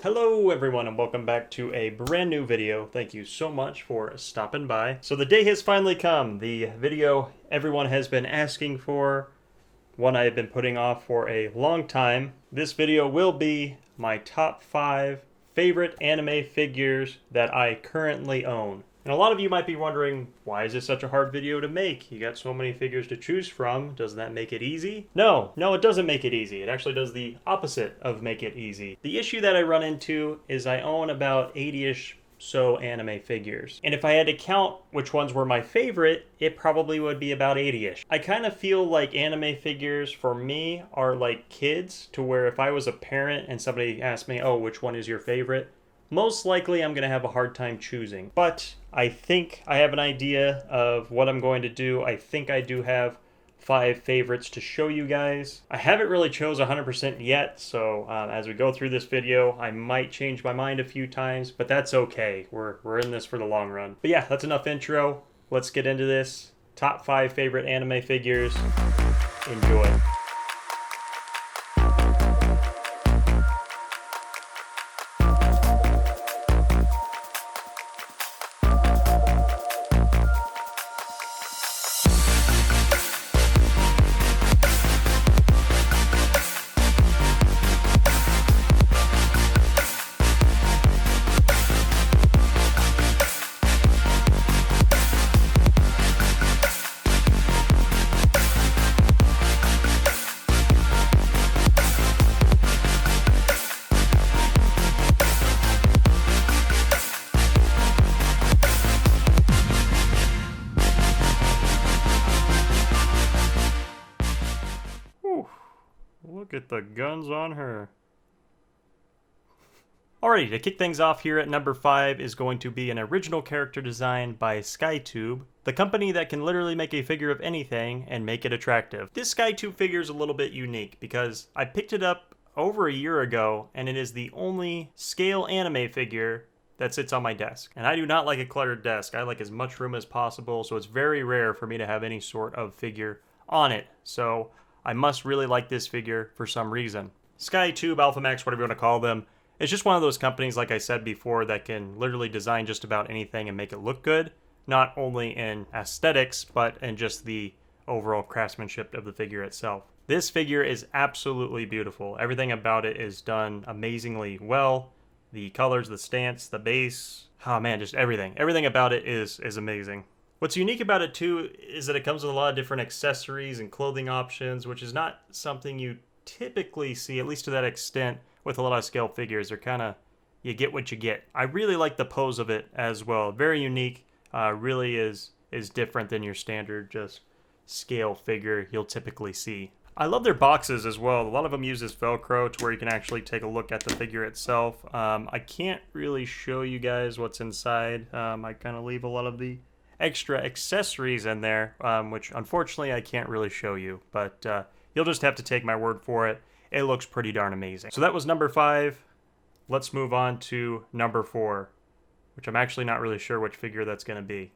Hello everyone and welcome back to a brand new video. Thank you so much for stopping by. So the day has finally come. The video everyone has been asking for, one I have been putting off for a long time. This video will be my top 5 favorite anime figures that I currently own. And a lot of you might be wondering, why is this such a hard video to make? You got so many figures to choose from. Doesn't that make it easy? No, it doesn't make it easy. It actually does the opposite of make it easy. The issue that I run into is I own about 80-ish so anime figures. And if I had to count which ones were my favorite, it probably would be about 80-ish. I kind of feel like anime figures for me are like kids, to where if I was a parent and somebody asked me, oh, which one is your favorite? Most likely I'm going to have a hard time choosing. But I think I have an idea of what I'm going to do. I think I do have 5 favorites to show you guys. I haven't really chose 100% yet, so as we go through this video, I might change my mind a few times, but that's okay. We're in this for the long run. But yeah, that's enough intro. Let's get into this. Top 5 favorite anime figures. Enjoy. Look at the guns on her. Alrighty, to kick things off here at number 5 is going to be an original character design by SkyTube, the company that can literally make a figure of anything and make it attractive. This SkyTube figure is a little bit unique because I picked it up over a year ago and it is the only scale anime figure that sits on my desk. And I do not like a cluttered desk. I like as much room as possible, so it's very rare for me to have any sort of figure on it. So I must really like this figure for some reason. SkyTube, Alphamax, whatever you want to call them, it's just one of those companies, like I said before, that can literally design just about anything and make it look good, not only in aesthetics, but in just the overall craftsmanship of the figure itself. This figure is absolutely beautiful. Everything about it is done amazingly well. The colors, the stance, the base, oh man, just everything. Everything about it is amazing. What's unique about it too is that it comes with a lot of different accessories and clothing options, which is not something you typically see, at least to that extent, with a lot of scale figures. They're kind of, you get what you get. I really like the pose of it as well. Very unique, really is different than your standard just scale figure you'll typically see. I love their boxes as well. A lot of them use this Velcro to where you can actually take a look at the figure itself. I can't really show you guys what's inside. I kind of leave a lot of the extra accessories in there, which unfortunately I can't really show you, but you'll just have to take my word for it. It looks pretty darn amazing. So that was number 5. Let's move on to number 4, which I'm actually not really sure which figure that's going to be.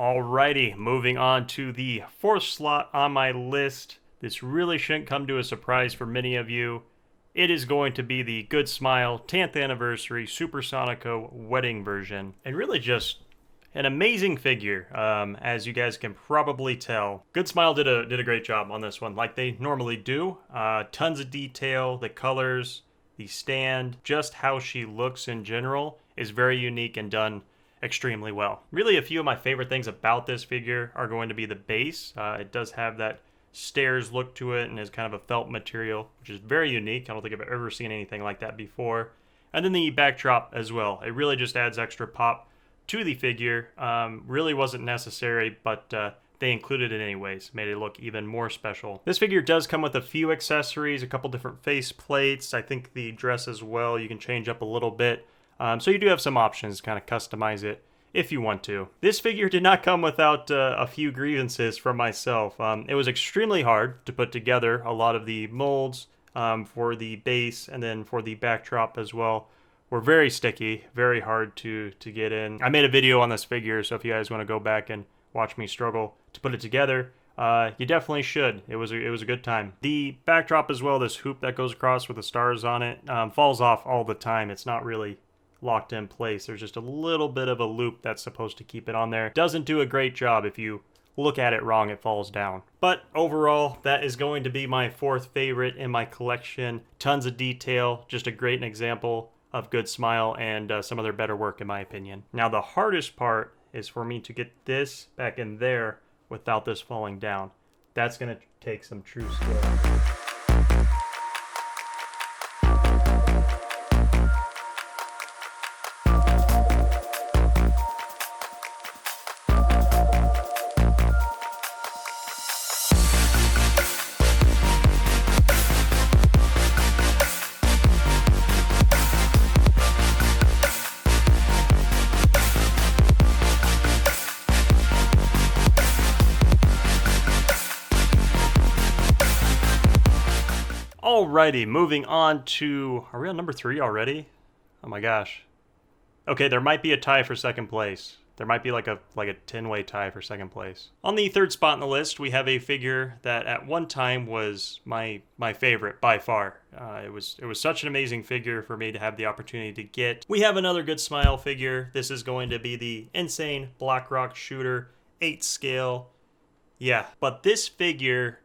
Alrighty, moving on to the 4th slot on my list. This really shouldn't come to a surprise for many of you. It is going to be the Good Smile 10th Anniversary Super Sonico Wedding version. And really just an amazing figure, as you guys can probably tell. Good Smile did a great job on this one, like they normally do. Tons of detail, the colors, the stand, just how she looks in general is very unique and done extremely well. Really, a few of my favorite things about this figure are going to be the base. It does have that stairs look to it and is kind of a felt material, which is very unique. I don't think I've ever seen anything like that before. And then the backdrop as well. It really just adds extra pop to the figure. Really wasn't necessary, but they included it anyways, made it look even more special. This figure does come with a few accessories, a couple different face plates. I think the dress as well, you can change up a little bit. So you do have some options to kind of customize it if you want to. This figure did not come without a few grievances from myself. It was extremely hard to put together a lot of the molds for the base and then for the backdrop as well. Were very sticky, very hard to get in. I made a video on this figure, so if you guys want to go back and watch me struggle to put it together, you definitely should. It was a good time. The backdrop as well, this hoop that goes across with the stars on it, falls off all the time. It's not really locked in place. There's just a little bit of a loop that's supposed to keep it on there. Doesn't do a great job. If you look at it wrong, it falls down. But overall, that is going to be my fourth favorite in my collection. Tons of detail, just a great example of good smile and some of their better work in my opinion. Now the hardest part is for me to get this back in there without this falling down. That's gonna take some true skill. Alrighty, moving on to, are we on number 3 already? Oh my gosh. Okay, there might be a tie for second place. There might be like a 10-way tie for second place. On the third spot in the list, we have a figure that at one time was my favorite by far. It was such an amazing figure for me to have the opportunity to get. We have another good smile figure. This is going to be the Insane Blackrock Shooter 8 scale. Yeah, but this figure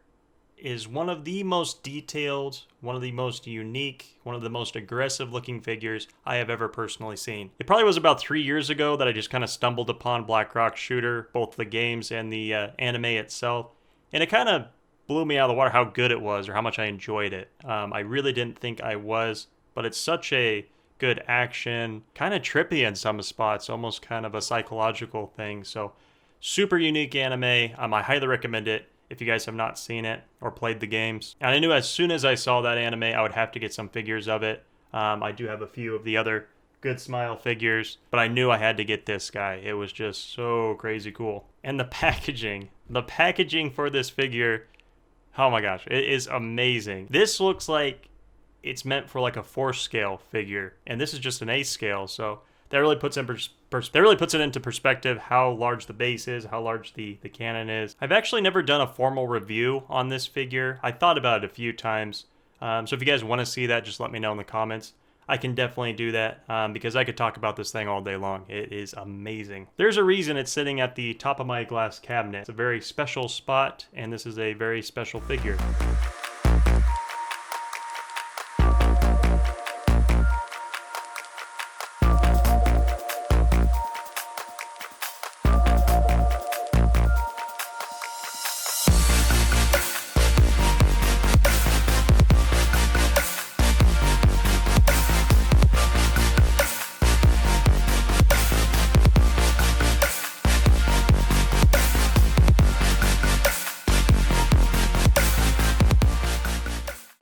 is one of the most detailed, one of the most unique, one of the most aggressive looking figures I have ever personally seen. It probably was about 3 years ago that I just kind of stumbled upon Blackrock Shooter, both the games and the anime itself, and it kind of blew me out of the water how good it was or how much I enjoyed it. I really didn't think I was, but it's such a good action, kind of trippy in some spots, almost kind of a psychological thing. So super unique anime. I highly recommend it if you guys have not seen it or played the games. And I knew as soon as I saw that anime, I would have to get some figures of it. I do have a few of the other good smile figures, but I knew I had to get this guy. It was just so crazy cool. And the packaging for this figure, oh my gosh, it is amazing. This looks like it's meant for like a 4 scale figure, and this is just an 8 scale, so that really puts it into perspective how large the base is, how large the cannon is. I've actually never done a formal review on this figure. I thought about it a few times. So if you guys want to see that, just let me know in the comments. I can definitely do that because I could talk about this thing all day long. It is amazing. There's a reason it's sitting at the top of my glass cabinet. It's a very special spot, and this is a very special figure.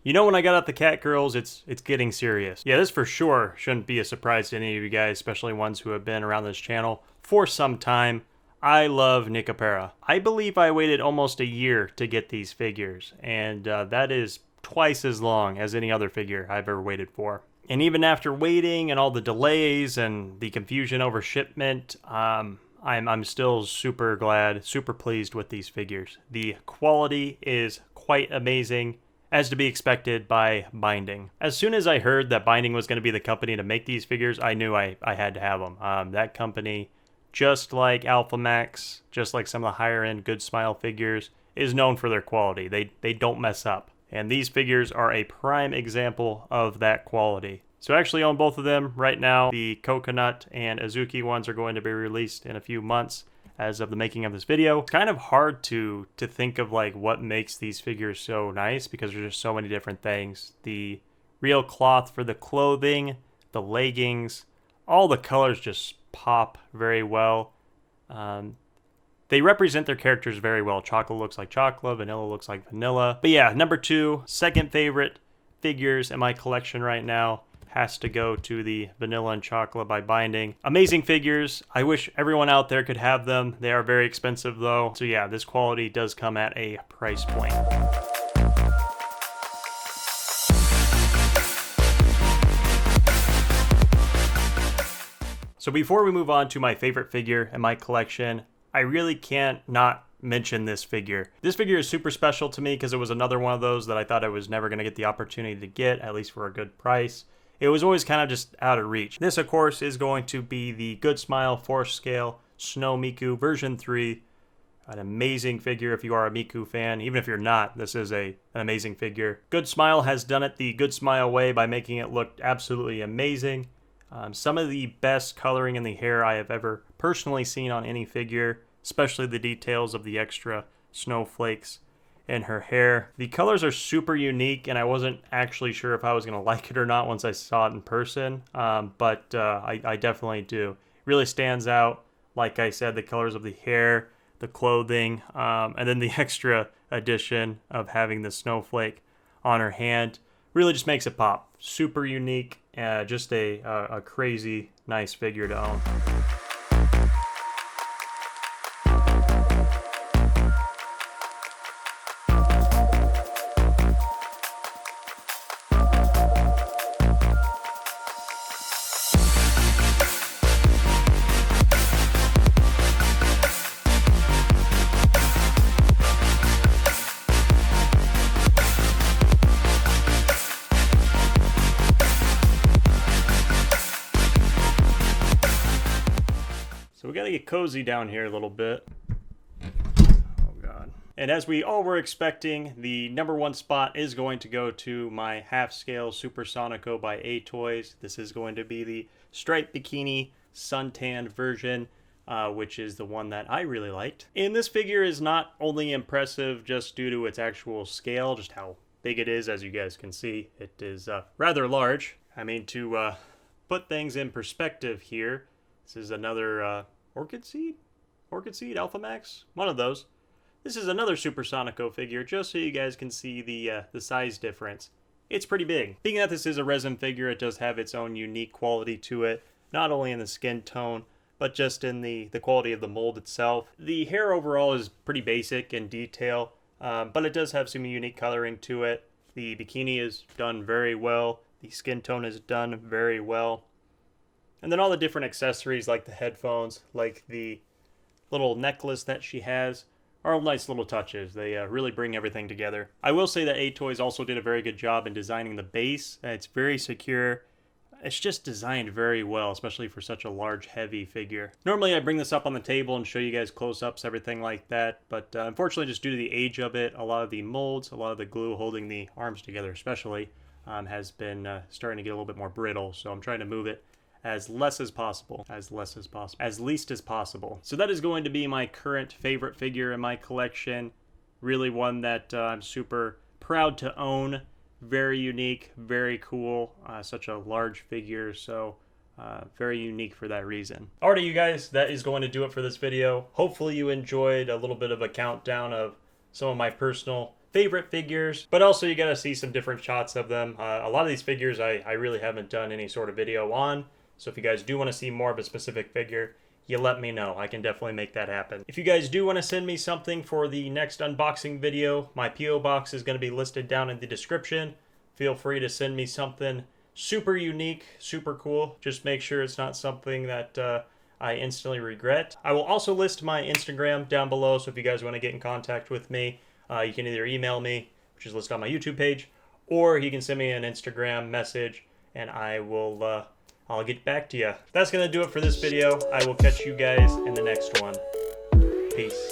You know, when I got out the cat girls, it's getting serious. Yeah, this for sure shouldn't be a surprise to any of you guys, especially ones who have been around this channel for some time. I love Neko Para. I believe I waited almost a year to get these figures, and that is twice as long as any other figure I've ever waited for. And even after waiting and all the delays and the confusion over shipment, I'm still super glad, super pleased with these figures. The quality is quite amazing, as to be expected by Binding. As soon as I heard that Binding was going to be the company to make these figures, I knew I had to have them. That company, just like Alpha Max, just like some of the higher end Good Smile figures, is known for their quality. They don't mess up. And these figures are a prime example of that quality. So I actually own both of them right now. The Coconut and Azuki ones are going to be released in a few months as of the making of this video. It's kind of hard to think of like what makes these figures so nice because there's just so many different things. The real cloth for the clothing, the leggings, all the colors just pop very well. They represent their characters very well. Chocolate looks like chocolate, vanilla looks like vanilla. But yeah, number 2, second favorite figures in my collection right now has to go to the Vanilla and Chocolate by Binding. Amazing figures. I wish everyone out there could have them. They are very expensive though. So yeah, this quality does come at a price point. So before we move on to my favorite figure in my collection, I really can't not mention this figure. This figure is super special to me because it was another one of those that I thought I was never going to get the opportunity to get, at least for a good price. It was always kind of just out of reach. This, of course, is going to be the Good Smile 4-scale Snow Miku version 3. An amazing figure if you are a Miku fan. Even if you're not, this is an amazing figure. Good Smile has done it the Good Smile way by making it look absolutely amazing. Some of the best coloring in the hair I have ever personally seen on any figure, especially the details of the extra snowflakes in her hair. The colors are super unique, and I wasn't actually sure if I was going to like it or not once I saw it in person, but I definitely do. It really stands out, like I said, the colors of the hair, the clothing, and then the extra addition of having the snowflake on her hand really just makes it pop. Super unique, just a crazy nice figure to own. So we gotta get cozy down here a little bit. Oh god. And as we all were expecting, the #1 spot is going to go to my half-scale Super Sonico by A-Toys. This is going to be the striped bikini suntanned version, which is the one that I really liked. And this figure is not only impressive just due to its actual scale, just how big it is, as you guys can see. It is rather large. I mean, to put things in perspective here, this is another Orchid Seed, Alpha Max, one of those. This is another Super Sonico figure, just so you guys can see the size difference. It's pretty big. Being that this is a resin figure, it does have its own unique quality to it, not only in the skin tone, but just in the quality of the mold itself. The hair overall is pretty basic in detail, but it does have some unique coloring to it. The bikini is done very well. The skin tone is done very well. And then all the different accessories like the headphones, like the little necklace that she has, are all nice little touches. They really bring everything together. I will say that A-Toys also did a very good job in designing the base. It's very secure. It's just designed very well, especially for such a large, heavy figure. Normally I bring this up on the table and show you guys close-ups, everything like that, but unfortunately just due to the age of it, a lot of the molds, a lot of the glue holding the arms together especially, has been starting to get a little bit more brittle, so I'm trying to move it as least as possible. So that is going to be my current favorite figure in my collection. Really one that I'm super proud to own. Very unique, very cool, such a large figure, so very unique for that reason. Alrighty, you guys, that is going to do it for this video. Hopefully you enjoyed a little bit of a countdown of some of my personal favorite figures, but also you got to see some different shots of them. A lot of these figures I really haven't done any sort of video on, so if you guys do want to see more of a specific figure, you let me know. I can definitely make that happen. If you guys do want to send me something for the next unboxing video, my P.O. box is going to be listed down in the description. Feel free to send me something super unique, super cool. Just make sure it's not something that I instantly regret. I will also list my Instagram down below, so if you guys want to get in contact with me, you can either email me, which is listed on my YouTube page, or you can send me an Instagram message, and I will I'll get back to you. That's going to do it for this video. I will catch you guys in the next one. Peace.